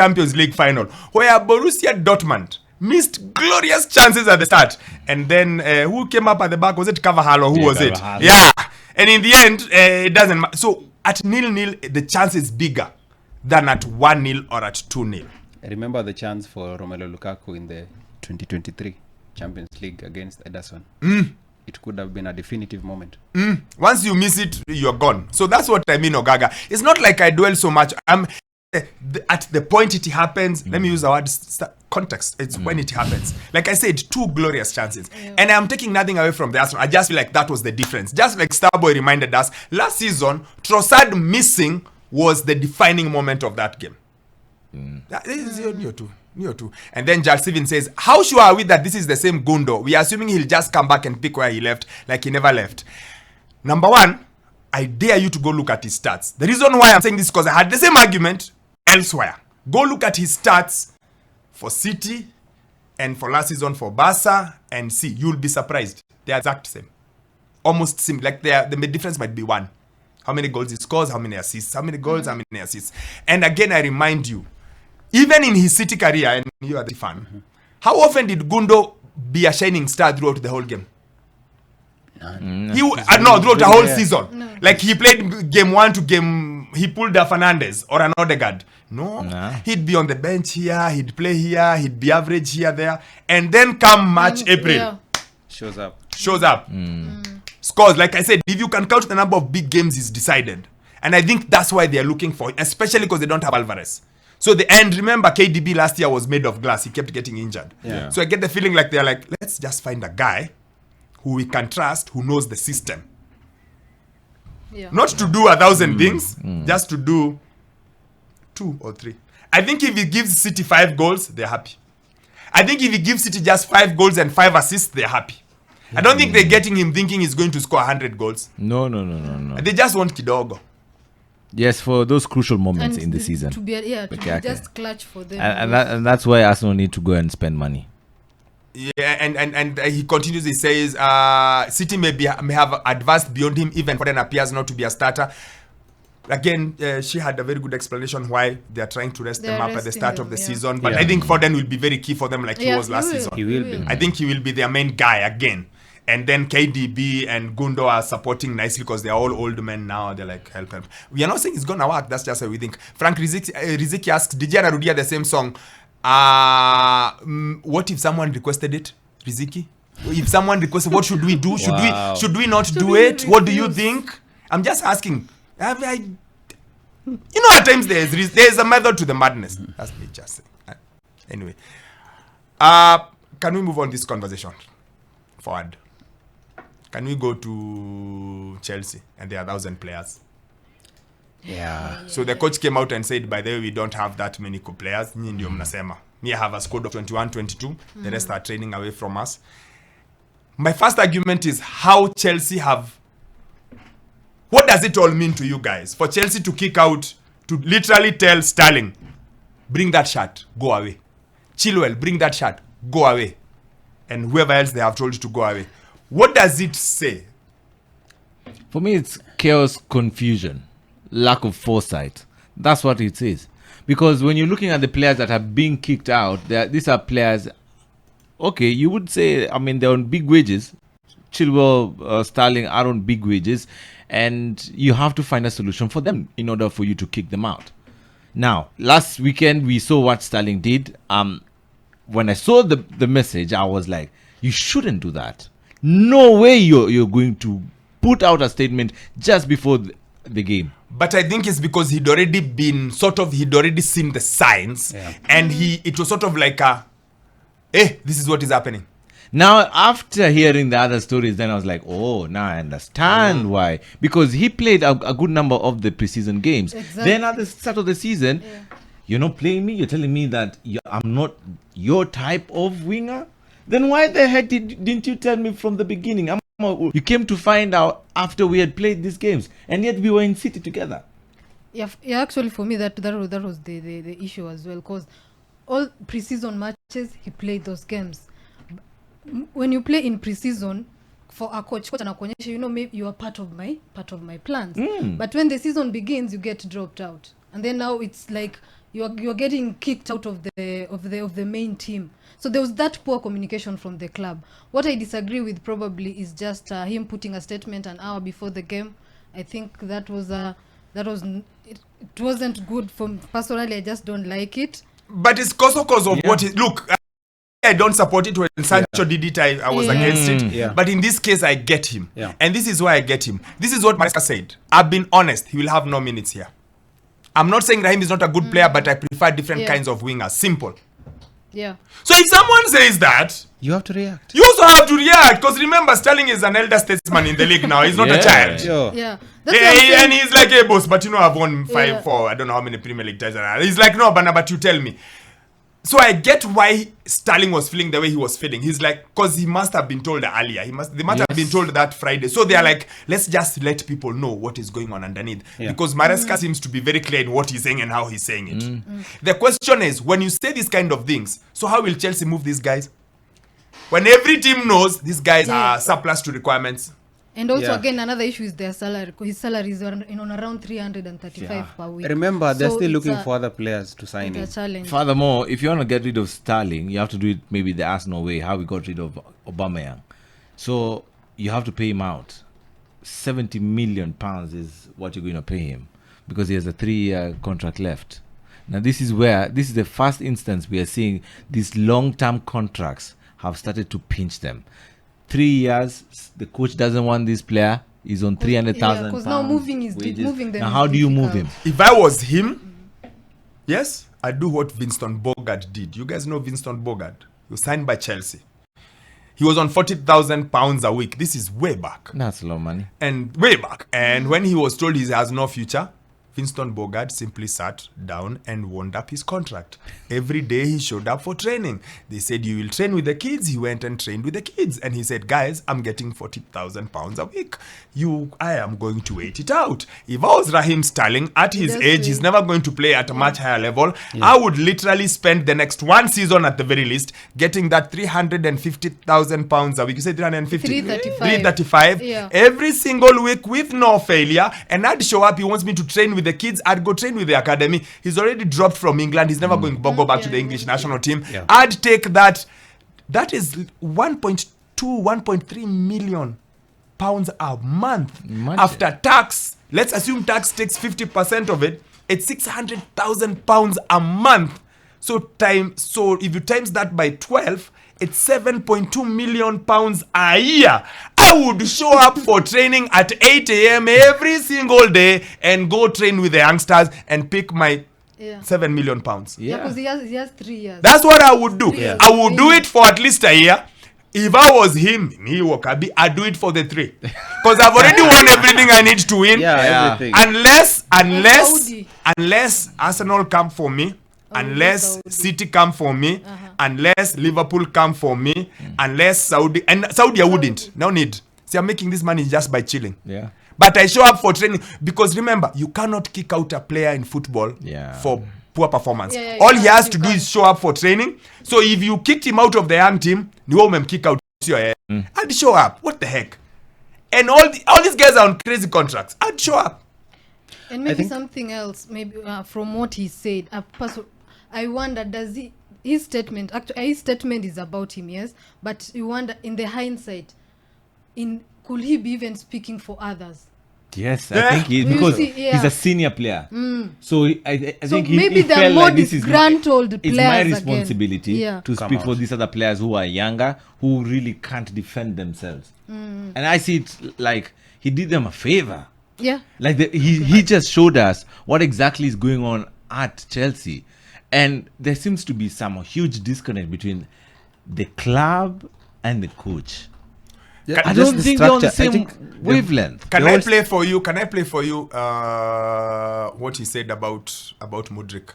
Champions League final where Borussia Dortmund missed glorious chances at the start, and then who came up at the back? Was it Carvajal or who was it? Yeah, and in the end, it doesn't matter. So at 0-0, the chance is bigger than at 1-0 or at 2-0. I remember the chance for Romelu Lukaku in the 2023 Champions League against Ederson. It could have been a definitive moment. Once you miss it, you're gone. So that's what I mean, Ogaga. It's not like I dwell so much. At the point it happens, let me use the word context. It's when it happens. Like I said, 2 glorious chances. And I'm taking nothing away from the Arsenal. I just feel like that was the difference. Just like Starboy reminded us, last season, Trossard missing was the defining moment of that game. That is new too. And then Jack Steven says, how sure are we that this is the same Gundo? We are assuming he'll just come back and pick where he left, like he never left. Number one, I dare you to go look at his stats. The reason why I'm saying this is because I had the same argument elsewhere. Go look at his stats for City and for last season for Barca and see. You'll be surprised. They're exact same. Almost same. Like the difference might be 1. How many goals he scores, how many assists, how many goals, how many assists. And again, I remind you, even in his City career, and you are the fan, how often did Gundo be a shining star throughout the whole game? Throughout the whole season. No. Like he played game 1 to game, he pulled a Fernandes or an Odegaard. No. He'd be on the bench here, he'd play here, he'd be average here, there. And then come March, April. Shows up. Scores. Like I said, if you can count the number of big games he's decided. And I think that's why they're looking for, especially because they don't have Alvarez. So the end, remember KDB last year was made of glass. He kept getting injured. So I get the feeling like they're like, let's just find a guy who we can trust, who knows the system. Not to do 1,000 things, just to do 2 or 3. I think if he gives City 5 goals, they're happy. I think if he gives City just 5 goals and 5 assists, they're happy. I don't think they're getting him thinking he's going to score 100 goals. No. They just want Kidogo. Yes, for those crucial moments in the season. To be just clutch for them. And that's why Arsenal need to go and spend money. Yeah, and he continues, he says, City may have advanced beyond him, even Foden appears not to be a starter. Again, she had a very good explanation why they are trying to rest them up at the start of the season. But I think Foden will be very key for them like he was last season. He will be. I think he will be their main guy again. And then KDB and Gundo are supporting nicely because they are all old men now. They're like, help. We are not saying it's going to work. That's just how we think. Frank Riziki asks, did Jana Rudia the same song? What if someone requested it, Riziki? If someone requested, what should we do? Should we not do it? What do you think? I'm just asking. At times there's a method to the madness. That's me just saying. Anyway, can we move on this conversation forward? Can we go to Chelsea and there are 1,000 players? So the coach came out and said, by the way, we don't have that many players. Me, I have a squad of 21, 22. The rest are training away from us. My first argument is how Chelsea have... What does it all mean to you guys? For Chelsea to kick out, to literally tell Sterling, bring that shirt, go away. Chilwell, bring that shirt, go away. And whoever else they have told you to go away. What does it say? For me, it's chaos, confusion, lack of foresight. That's what it is. Because when you're looking at the players that are being kicked out, these are players, okay, you would say, they're on big wages. Chilwell, Sterling are on big wages. And you have to find a solution for them in order for you to kick them out. Now, last weekend, we saw what Sterling did. When I saw the message, I was like, you shouldn't do that. No way you're going to put out a statement just before the game. But I think it's because he'd already seen the signs. And it was sort of like this is what is happening. Now, after hearing the other stories, then I was like, oh, now I understand why. Because he played a good number of the preseason games. Exactly. Then at the start of the season, you're not playing me. You're telling me that I'm not your type of winger. Then why the heck didn't you tell me from the beginning? You came to find out after we had played these games. And yet we were in City together. Yeah, actually for me, that was the issue as well. Because all preseason matches, he played those games. When you play in preseason for a coach anakuonyesha, maybe you are part of my plans. But when the season begins, you get dropped out, and then now it's like you're getting kicked out of the main team. So there was that poor communication from the club. What I disagree with probably is just him putting a statement an hour before the game. I think it wasn't good for personally. I just don't like it. But it's also cause of what it look. I don't support it when Sancho did it. I was against it. Yeah. But in this case, I get him. Yeah. And this is why I get him. This is what Maresca said. I've been honest. He will have no minutes here. I'm not saying Raheem is not a good player, but I prefer different kinds of wingers. Simple. Yeah. So if someone says that, You have to react. you also have to react. Because remember, Sterling is an elder statesman in the league now. He's not a child. Sure. Yeah. That's what I'm saying. And he's like, hey, boss, but you know, I've won Yeah. I don't know how many Premier League titles. He's like, no, but you tell me. So I get why Sterling was feeling the way he was feeling. He's like, because he must have been told earlier. They must have been told that Friday. So they are like, let's just let people know what is going on underneath. Yeah. Because Maresca seems to be very clear in what he's saying and how he's saying it. The question is, when you say these kind of things, so how will Chelsea move these guys? When every team knows these guys are surplus to requirements. And also, Yeah. again, another issue is their salary. His salary is on around 335 per week. Remember, they're So still it's looking a- for other players to sign it's a in. challenge. Furthermore, if you want to get rid of Sterling, you have to do it maybe the Arsenal way, how we got rid of Aubameyang. So you have to pay him out. 70 million pounds is what you're going to pay him because he has a 3-year contract left. Now this is the first instance we are seeing these long-term contracts have started to pinch them. 3 years, the coach doesn't want this player. He's on 300,000 because pounds. now moving them Now is how do you move him? difficult. If I was him, yes, I'd do what Winston Bogart did. You guys know Winston Bogart? He was signed by Chelsea. He was on 40,000 pounds a week. This is way back. That's a lot of money. And way back. And when he was told he has no future, Winston Bogart simply sat down and wound up his contract. Every day he showed up for training. They said, you will train with the kids. He went and trained with the kids. And he said, guys, I'm getting 40,000 pounds a week. I am going to wait it out. If I was Raheem Sterling, at his That's age, it. he's never going to play at a much higher level. I would literally spend the next one season at the very least getting that 350,000 pounds a week. You said 350? 335. 335 Yeah. every single week with no failure. And I'd show up. He wants me to train with the kids. I'd go train with the academy. He's already dropped from England. He's never going to go back to the English national team. Yeah. I'd take that. That is 1.2, 1.3 million pounds a month. Imagine. After tax. Let's assume tax takes 50% of it. It's 600,000 pounds a month. So if you times that by 12, it's 7.2 million pounds a year. I would show up for training at 8 a.m. every single day and go train with the youngsters and pick my 7 million pounds. Yeah, because he has 3 years. That's what I would do. Yeah. I would do it for at least a year. If I was him, me Wokabi, I'd do it for the 3. Because I've already won everything I need to win. Yeah, everything. Unless Arsenal come for me, unless Saudi. City come for me, unless Liverpool come for me, unless Saudi I wouldn't. No need. See, I'm making this money just by chilling. Yeah. But I show up for training because remember, you cannot kick out a player in football for poor performance. All he has to do is show up for training. So if you kicked him out of the young team, you won't him kick out your head. I'd show up. What the heck? And all these guys are on crazy contracts. I'd show up. And maybe something else, maybe from what he said, I wonder, his statement is about him, yes, but you wonder, in the hindsight, could he be even speaking for others? Yes, Yeah. I think You because see, yeah. he's a senior player. So I So think maybe he they're felt more like this is disgruntled it's my players again. responsibility Yeah. to Come speak for out. these other players who are younger, who really can't defend themselves. And I see it like he did them a favor. Yeah. Like he just showed us what exactly is going on at Chelsea. And there seems to be some huge disconnect between the club and the coach. Yeah, I just don't the think they're on the structure. I same think wavelength. Can They I all- play for you? What he said about Mudryk?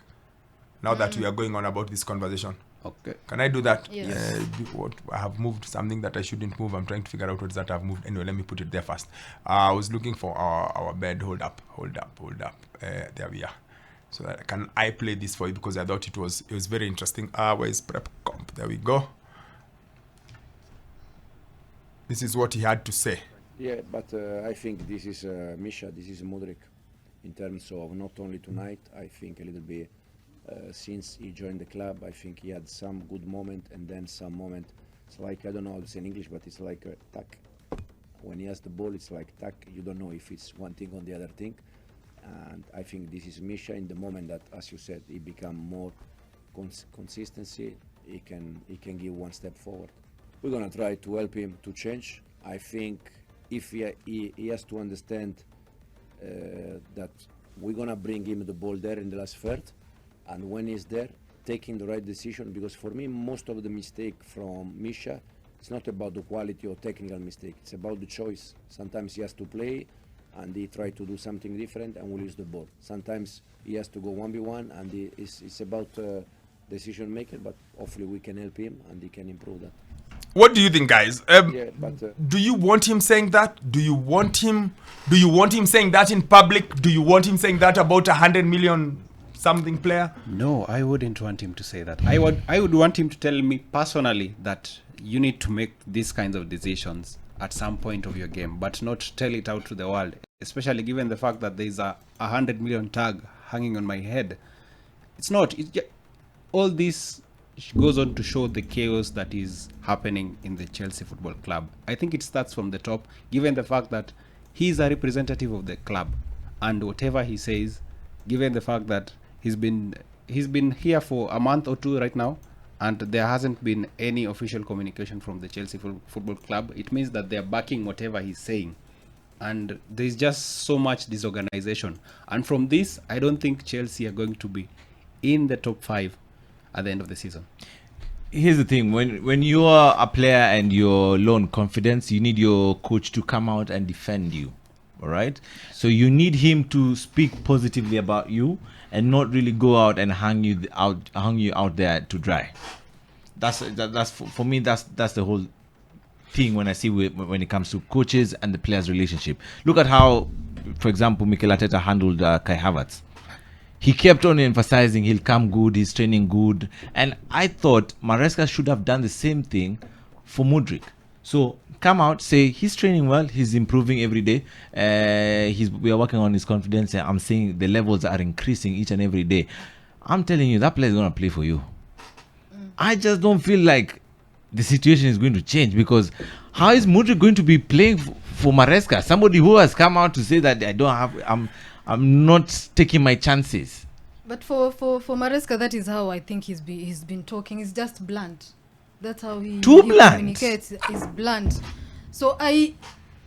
Now that we are going on about this conversation. Okay. Can I do that? Yes. I have moved something that I shouldn't move. I'm trying to figure out what is that I've moved. Anyway, let me put it there first. I was looking for our bed. Hold up. There we are. So can I play this for you because I thought it was very interesting. Where is prep comp? There we go. This is what he had to say. Yeah, but I think this is Misha, this is Mudryk. In terms of not only tonight, I think a little bit since he joined the club. I think he had some good moment and then some moment. It's like, I don't know how to say in English, but it's like a tack. When he has the ball, it's like tack. You don't know if it's one thing or the other thing. And I think this is Misha in the moment that, as you said, he become more consistency. He can give one step forward. We're gonna try to help him to change. I think if he has to understand that we're gonna bring him the ball there in the last third, and when he's there, taking the right decision. Because for me, most of the mistake from Misha, it's not about the quality or technical mistake. It's about the choice. Sometimes he has to play, and he try to do something different, and we lose the ball. Sometimes he has to go 1v1, and it's about decision maker. But hopefully we can help him, and he can improve that. What do you think, guys? Yeah, but Do you want him saying that? Do you want him saying that in public? Do you want him saying that about 100 million something player? No, I wouldn't want him to say that. I would want him to tell me personally that you need to make these kinds of decisions at some point of your game, but not tell it out to the world, especially given the fact that there's a 100 million tag hanging on my head. It's just, all this goes on to show the chaos that is happening in the Chelsea Football Club. I think it starts from the top, given the fact that he's a representative of the club, and whatever he says, given the fact that he's been here for a month or two right now, and there hasn't been any official communication from the Chelsea Football Club, it means that they're backing whatever he's saying. And there's just so much disorganization. And from this, I don't think Chelsea are going to be in the top 5 at the end of the season. Here's the thing: when you are a player and you're low on confidence, you need your coach to come out and defend you. All right, so you need him to speak positively about you and not really go out and hang you out there to dry. That's for me. That's the whole thing when I see when it comes to coaches and the players' relationship. Look at how, for example, Mikel Arteta handled Kai Havertz. He kept on emphasizing he'll come good, he's training good. And I thought Maresca should have done the same thing for Mudryk. So come out, say he's training well, he's improving every day. We are working on his confidence. I'm saying the levels are increasing each and every day. I'm telling you, that player is going to play for you. I just don't feel like the situation is going to change, because how is Mudryk going to be playing for Maresca? Somebody who has come out to say that I'm not taking my chances. But for Maresca, that is how I think he's been talking. He's just blunt. That's how he communicates. He's blunt. So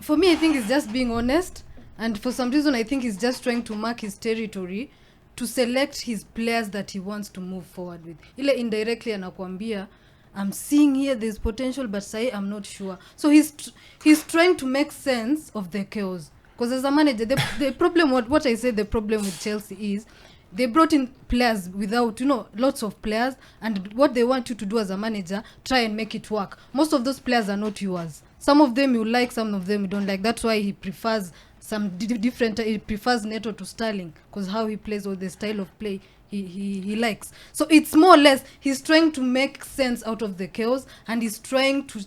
for me, I think he's just being honest. And for some reason, I think he's just trying to mark his territory to select his players that he wants to move forward with. Ile indirectly anakuambia, I'm seeing here there's potential, but say I'm not sure. So he's trying to make sense of the chaos. Because as a manager, the problem, what I say the problem with Chelsea is, they brought in players without, lots of players, and what they want you to do as a manager, try and make it work. Most of those players are not yours. Some of them you like, some of them you don't like. That's why he prefers some different. He prefers Neto to Sterling, because how he plays, or the style of play he likes. So it's more or less he's trying to make sense out of the chaos, and he's trying to,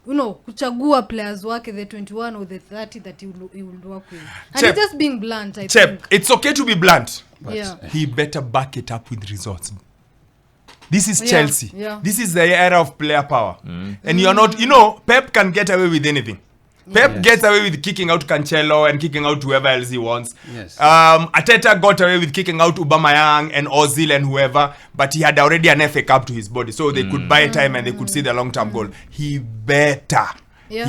kuchagua players wake, the 21 or the 30 that he will work with. And Chep, he's just being blunt, I Chep, think. it's okay to be blunt. Yeah. He better back it up with results. This is Chelsea. Yeah. This is the era of player power. And you're not, Pep can get away with anything. Pep gets away with kicking out Cancelo and kicking out whoever else he wants. Yes. Arteta got away with kicking out Aubameyang and Ozil and whoever, but he had already an FA Cup to his body, so they could buy time and they could see the long-term goal. He better get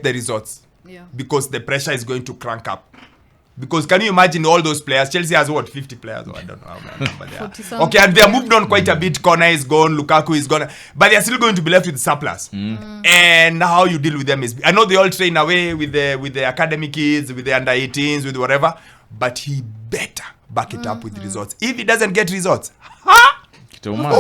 the results, because the pressure is going to crank up. Because can you imagine all those players? Chelsea has 50 players? I don't know how many number they are. Okay, and they are moved on quite a bit. Corner is gone, Lukaku is gone, but they are still going to be left with surplus. And how you deal with them is, I know they all train away with the academy kids, with the under 18s, with whatever, but he better back it up with results. If he doesn't get results,